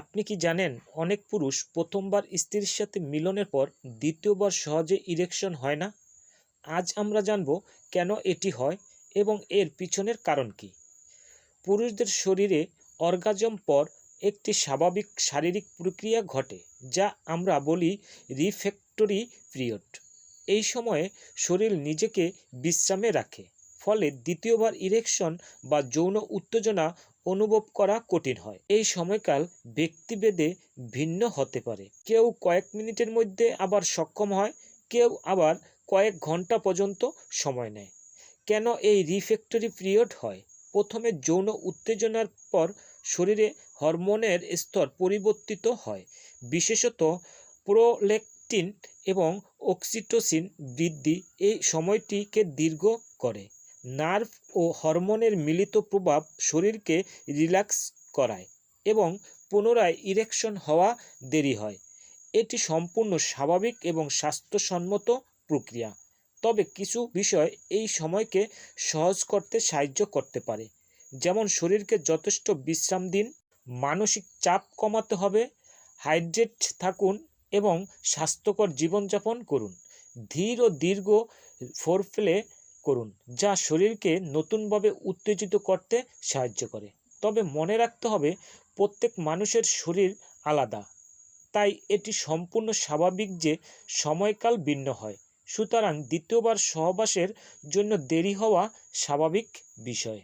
আপনি কি জানেন, অনেক পুরুষ প্রথমবার স্ত্রীর সাথে মিলনের পর দ্বিতীয়বার সহজে ইরেকশন হয় না? আজ আমরা জানব কেন এটি হয় এবং এর পিছনের কারণ কি। পুরুষদের শরীরে অর্গাজম পর একটি স্বাভাবিক শারীরিক প্রক্রিয়া ঘটে, যা আমরা বলি রিফ্র্যাক্টরি পিরিয়ড। এই সময়ে শরীর নিজেকে বিশ্রামে রাখে, ফলে দ্বিতীয়বার ইরেকশন বা যৌন উত্তেজনা অনুভব করা কঠিন হয়। এই সময়কাল ব্যক্তিভেদে ভিন্ন হতে পারে। কেউ কয়েক মিনিটের মধ্যে আবার সক্ষম হয়, কেউ আবার কয়েক ঘন্টা পর্যন্ত সময় নেয়। কেন এই রিফ্র্যাক্টরি পিরিয়ড হয়? প্রথমে যৌন উত্তেজনার পর শরীরে হরমোনের স্তর পরিবর্তিত হয়, বিশেষত প্রোল্যাক্টিন এবং অক্সিটোসিন বৃদ্ধি এই সময়টিকে দীর্ঘ করে। নার্ভ ও হরমোনের মিলিত প্রভাব শরীরকে রিল্যাক্স করায় এবং পুনরায় ইরেকশন হওয়া দেরি হয়। এটি সম্পূর্ণ স্বাভাবিক এবং স্বাস্থ্যসম্মত প্রক্রিয়া, তবে কিছু বিষয় এই সময়কে সহজ করতে সাহায্য করতে পারে। যেমন শরীরকে যথেষ্ট বিশ্রাম দিন, মানসিক চাপ কমাতে হবে, হাইড্রেট থাকুন এবং স্বাস্থ্যকর জীবনযাপন করুন। ধীর ও দীর্ঘ ফোরপ্লে করুন, যা শরীরকে নতুনভাবে উত্তেজিত করতে সাহায্য করে। তবে মনে রাখতে হবে, প্রত্যেক মানুষের শরীর আলাদা, তাই এটি সম্পূর্ণ স্বাভাবিক যে সময়কাল ভিন্ন হয়। সুতরাং দ্বিতীয়বার সহবাসের জন্য দেরি হওয়া স্বাভাবিক বিষয়।